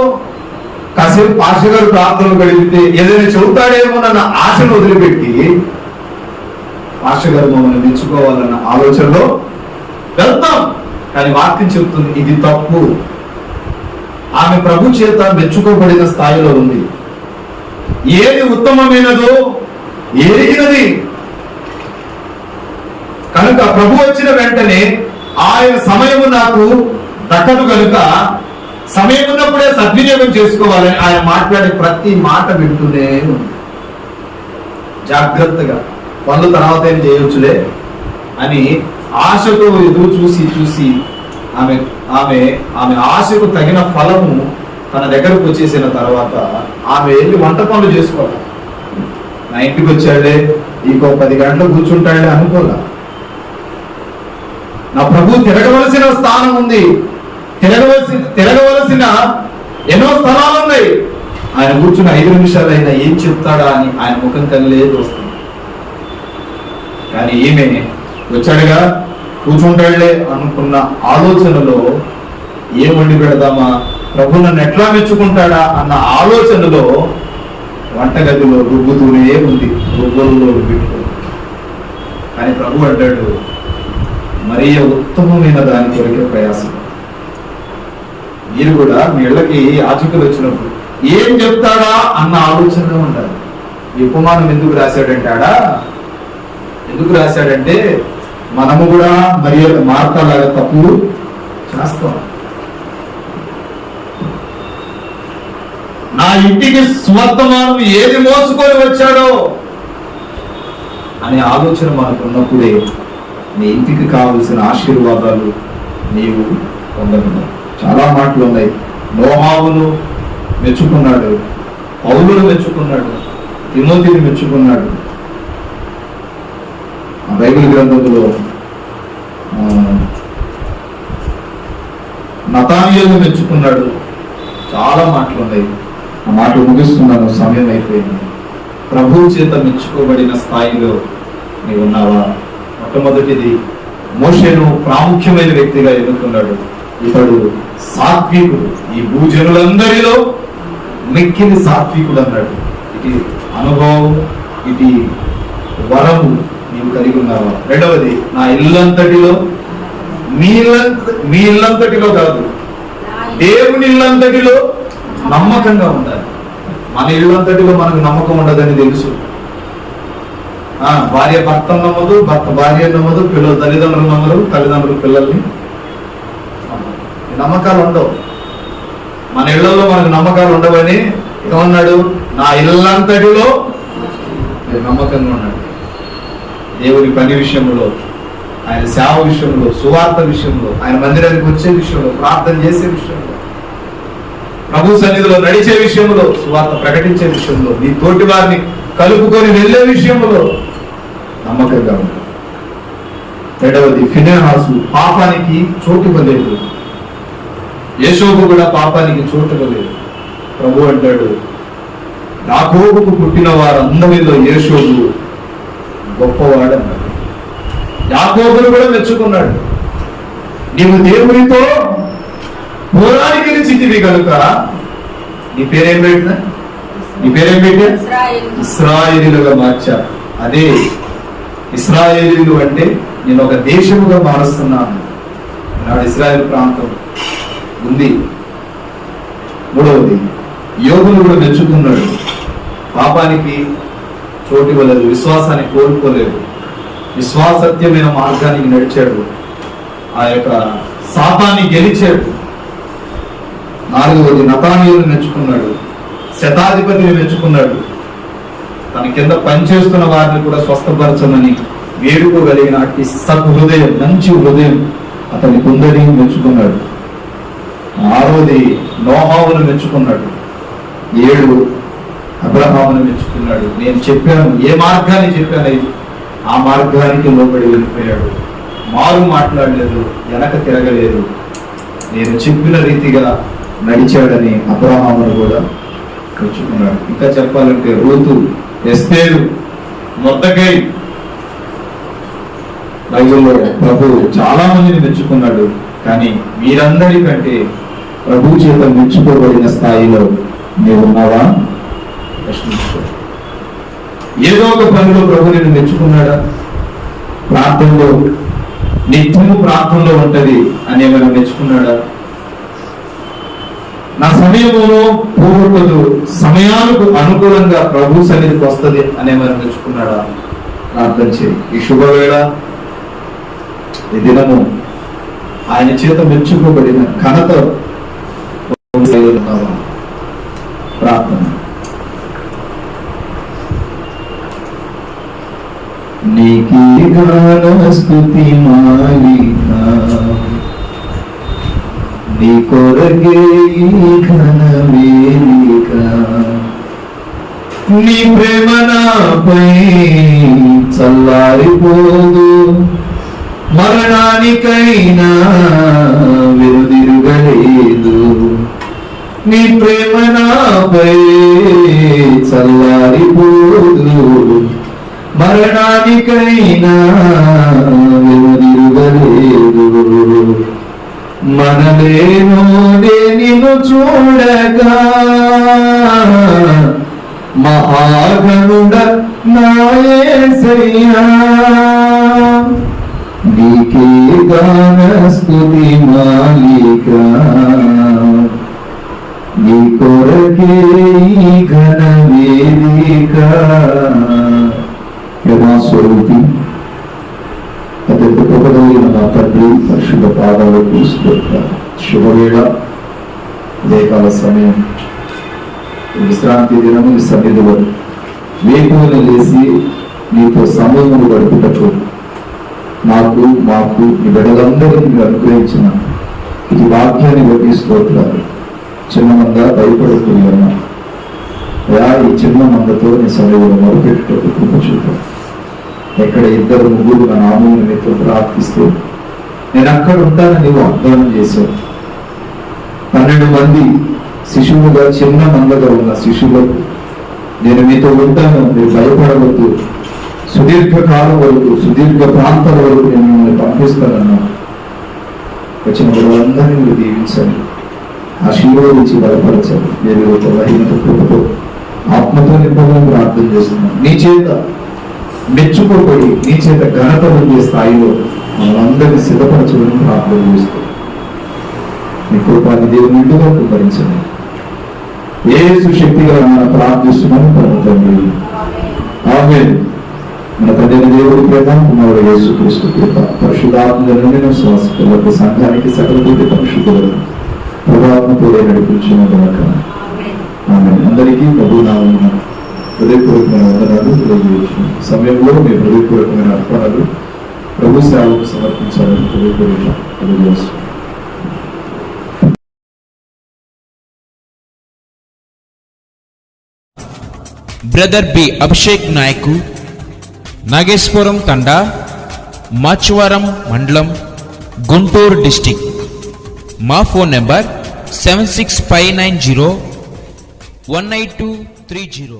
కాసేపు పాస్టర్ గారు ప్రార్థనలు గడిపితే ఏదైనా చెబుతాడేమోనన్న ఆశను వదిలిపెట్టి పాస్టర్ గారు మమ్మల్ని మెచ్చుకోవాలన్న ఆలోచనలో వెళ్తాం. కానీ వాక్యం చెప్తుంది ఇది తప్పు. ఆమె ప్రభు చేత మెచ్చుకోబడిన స్థాయిలో ఉంది. ఏది ఉత్తమమైనదో ఎరిగినది కనుక ప్రభు వచ్చిన వెంటనే ఆయన సమయము నాకు దక్కదు కనుక సమయం ఉన్నప్పుడే సద్వినియోగం చేసుకోవాలని ఆయన మాట్లాడే ప్రతి మాట వింటూనే ఉంది. జాగ్రత్తగా పనులు తర్వాత ఏం చేయవచ్చులే అని ఆశతో ఎదురు చూసి ఆమె ఆమె ఆమె ఆశకు తగిన ఫలము తన దగ్గరకు వచ్చేసిన తర్వాత ఆమె వెళ్ళి వంట పనులు చేసుకోవాలి. నా ఇంటికి వచ్చాడే, ఇంకో 10 గంటలు కూర్చుంటాడే అనుకోలే. నా ప్రభు తిరగవలసిన స్థానం ఉంది, తిరగవలసిన ఎన్నో స్థలాలు ఉన్నాయి. ఆయన కూర్చుని 5 నిమిషాలు అయినా ఏం చెప్తాడా అని ఆయన ముఖం కదిలేదు వస్తుంది. కానీ ఈమె వచ్చాడుగా కూర్చుంటాడులే అనుకున్న ఆలోచనలో ఏం వండి పెడదామా, ప్రభు నన్ను ఎట్లా మెచ్చుకుంటాడా అన్న ఆలోచనలో వంటగదిలో రుబ్బుతూనే ఉంది, రుబ్బుల్లో రుబ్బిట్టు. కానీ ప్రభు అంటాడు, మరీ ఉత్తమమైన దాని కొరకే ప్రయాసం. మీరు కూడా మీ ఇళ్ళకి యాచకులు వచ్చినప్పుడు ఏం చెప్తారా అన్న ఆలోచనలో ఉండాలి. ఈ ఉపమానం ఎందుకు రాశాడంటే మనము కూడా మరి మార్తలాగా తప్పులు చేస్తాం. నా ఇంటికి స్వర్తమానం ఏది మోసుకొని వచ్చాడో అనే ఆలోచన మనకు ఉన్నప్పుడే నీ ఇంటికి కావలసిన ఆశీర్వాదాలు నీవు పొందగలవు. చాలా మాటలు ఉన్నాయి. నోహావును మెచ్చుకున్నాడు, పౌలును మెచ్చుకున్నాడు, తిమోతిని మెచ్చుకున్నాడు. బైబిల్ గ్రంథంలో నతానియేలును మెచ్చుకున్నాడు. చాలా మాటలు ఉన్నాయి. ఆ మాటలు ముగిస్తున్నాను, సమయం అయిపోయింది. ప్రభువు చేత మెచ్చుకోబడిన స్థాయిలో నీవు ఉన్నావా? మొట్టమొదటిది, మోషేను ప్రాముఖ్యమైన వ్యక్తిగా ఎన్నుకున్నాడు. ఇతడు సాత్వికుడు, ఈ భూజనులందరిలో మిక్కిలి సాత్వికుడు అన్నాడు. ఇది అనుభవం, ఇది వరము నీవు కలిగి ఉన్నావా? రెండవది, నా ఇల్లంతటిలో, మీ ఇల్లంతటిలో కాదు, దేవుని ఇల్లంతటిలో నమ్మకంగా ఉండాలి. మన ఇల్లంతటిలో మనకు నమ్మకం ఉండదని తెలుసు. భార్య భర్త నమ్మదు, భర్త భార్య నమ్మదు, పిల్లలు తల్లిదండ్రులు నమ్మరు, తల్లిదండ్రులు పిల్లల్ని. నమ్మకాలు ఉండవు. మన ఇళ్లలో మనకు నమ్మకాలు ఉండవని ఏమన్నాడు? నా ఇల్లంతటిలో నమ్మకంగా ఉన్నాడు. దేవుని పని విషయంలో, ఆయన సేవ విషయంలో, సువార్త విషయంలో, ఆయన మందిరానికి వచ్చే విషయంలో, ప్రార్థన చేసే విషయంలో, ప్రభు సన్నిధిలో నడిచే విషయంలో, సువార్త ప్రకటించే విషయంలో, నీ తోటి వారిని కలుపుకొని వెళ్ళే విషయంలో నమ్మకంగా ఉంటాడు. రెండవది, ఫినెహాసు పాపానికి చోటు ఇవ్వలేదు. యేషోబు కూడా పాపానికి చోటు ఇవ్వలేదు. ప్రభు అంటాడు, యాకోబుకు పుట్టిన వారందరిలో యేషోబు గొప్పవాడు అన్నాడు. యాకోబును కూడా మెచ్చుకున్నాడు. నీవు దేవునితో పోరాడి గెలిచితివి కనుక నీ పేరేం పెట్టినా, ఇశ్రాయేలీలుగా మార్చా. అదే ఇశ్రాయేలీలు అంటే నేను ఒక దేశముగా మారుస్తున్నాను. నాడు ఇశ్రాయేల్ ప్రాంతం ఉంది. మూడవది, యోగులు కూడా మెచ్చుకున్నాడు. పాపానికి చోటు ఇవ్వలేదు, విశ్వాసాన్ని కోల్పోలేదు, విశ్వాసత్యమైన మార్గానికి నడిచాడు, ఆ యొక్క శాపాన్ని గెలిచాడు. నాలుగవది, నతానీయులను మెచ్చుకున్నాడు, శతాధిపతిని మెచ్చుకున్నాడు. తన కింద పనిచేస్తున్న వారిని కూడా స్వస్థపరచమని వేడుకోగలిగిన అట్టి సద్హృదయం, మంచి హృదయం అతని కుందని మెచ్చుకున్నాడు. ఆరవది, నోహావును మెచ్చుకున్నాడు. 7, అబ్రహామును మెచ్చుకున్నాడు. నేను చెప్పాను, ఏ మార్గాన్ని చెప్పాను ఆ మార్గానికి లోబడి వెళ్ళిపోయాడు. మారు మాట్లాడలేదు, వెనక తిరగలేదు, నేను చెప్పిన రీతిగా నడిచాడని అబ్రహామును కూడా మెచ్చుకున్నాడు. ఇంకా చెప్పాలంటే రూతు, ఎస్తేరు, మొర్దెకై, బైబిల్లో ప్రభు చాలా మందిని మెచ్చుకున్నాడు. కానీ వీరందరికంటే ప్రభు చేత మెచ్చుకోబడిన స్థాయిలో నీవు ఉన్నావా? ప్రశ్నించుకో. ఏదో ఒక పనిలో ప్రభు నిన్ను మెచ్చుకున్నాడా? ప్రార్థనలో, నిత్యము ప్రార్థనలో ఉంటది అని ఏమైనా మెచ్చుకున్నాడా? నా సమయములో పోగొట్టదు, సమయాలకు అనుకూలంగా ప్రభు సన్నిధికి వస్తుంది అని ఏమైనా మెచ్చుకున్నాడా? ప్రార్థన చేయి. ఈ శుభవేళ, ఈ దినము ఆయన చేత మెచ్చుకోబడిన ఘనత ప్రార్థన. నీకీ గాన స్తుతి మాలిక, నీ కొరకే ఈ ఘన వేదిక, నీ ప్రేమ నాపై చల్లారిపోదు, మరణానికైనా వెనుదిరుగలేదు, నీ ప్రేమ నాపై చల్లారిపోదు, మరణానికైనా వెనుదిరుగలేదు. మనలేనోడే నిన్ను చూడగా మహాగణుడ నా యేసయ్యా నీకే గాన స్తుతి మాలిక నీ కొరకే ఈ ఘన వేదిక యమాస్వరూపి అత్యంత కృపగలిగిన మా తండ్రి పరిశుద్ధ పాదాలకు స్తోత్రాలు. శుభవేళ ఉదయకాల సమయం విశ్రాంతి దినము నీ సన్నిధిలో వేకువను లేసి నీతో సమయములు గడుపుటకు మాకు ఈ బిడ్డలందరికీ మీరు అనుగ్రహించిన ఇది వాక్యాన్ని బట్టి స్తోత్రాలు. చిన్న మంద భయపడుతున్నా ఈ చిన్న మందతో నీ సన్నిధిలో మొదలుపెట్టుటకు కృప చూపారు. ఎక్కడ 2-3 నా నామం నిమిత్తం ప్రార్థిస్తూ నేను అక్కడ ఉంటానని వాగ్దానం చేశావు. 12 మంది శిశువుగా చిన్న మందగా ఉన్న శిశువులకు నేను మీతో ఉంటాను, మీరు భయపడవద్దు, సుదీర్ఘ కాలం వరకు సుదీర్ఘ ప్రాంతాల వరకు నేను మిమ్మల్ని పంపిస్తానన్నా. వచ్చిన వాళ్ళందరినీ మీరు దీవించండి, ఆశీర్వదించి బలపరచండి. మీరు బలహీనత కృపతో ఆత్మతో నింపమని ప్రార్థన చేస్తున్నాను. నీ చేత మెచ్చుకోబడి నీ చేత ఘనత పొందే స్థాయిలో మనందరినీ సిద్ధపరచమని ప్రార్థన చేస్తూ మీ కృపాన్ని దేవుని నిండుగా భరించండి. యేసు శక్తిగా మనం ప్రార్థిస్తున్నాను పరమ తండ్రి, ఆమేన్. మన తండ్రి దేవుడి ప్రేమ, కుమారుడు యేసుక్రీస్తు కృప, పరిశుద్ధాత్మ శ్వాసకులకు సంఘానికి సకల కోటి పరిశుద్ధులను ప్రభాత్మతో నడిపించిన గాక. ఆమేన్. అందరికీ ప్రభు నామమున హృదయపూర్వకమైన వందనాలు తెలియజేయచ్చు. సమయంలో మీ హృదయపూర్వకమైన అర్పణలు ప్రభు సేవకు సమర్పించాలని హృదయపూర్వకంగా తెలియజేస్తున్నాను. బ్రదర్ బి అభిషేక్ నాయకు, నాగేశ్వరం తండా, మాచవరం మండలం, గుంటూరు డిస్టిక్. మా ఫోన్ నెంబర్ 7659018230.